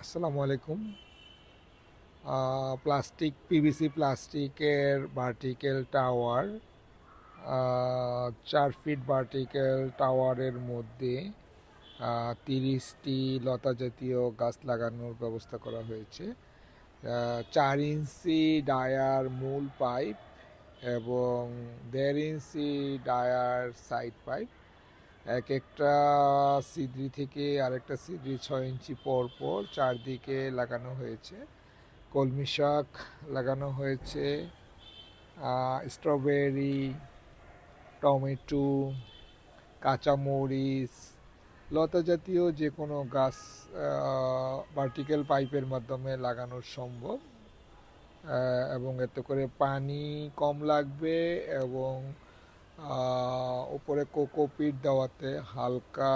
আসসালামু আলাইকুম। Plastic PVC প্লাস্টিকের ভার্টিক্যাল টাওয়ার, 4 ফিট ভার্টিক্যাল টাওয়ারের মধ্যে 30টি লতা জাতীয় গাছ লাগানোর ব্যবস্থা করা হয়েছে। 4 ইঞ্চি ডায়ার মূল পাইপ এবং 1.5 ইঞ্চি ডায়ার সাইড পাইপ, এক একটা ছিদ্রি থেকে আরেকটা ছিদ্রি 6 ইঞ্চি পর পর চারদিকে লাগানো হয়েছে। কলমি শাক লাগানো হয়েছে, স্ট্রবেরি, টমেটো, কাঁচামরিচ, লতা জাতীয় যে কোনো গাছ ভার্টিক্যাল পাইপের মাধ্যমে লাগানো সম্ভব। এবং এতে করে পানি কম লাগবে এবং উপরে কোকোপিট দেওয়াতে হালকা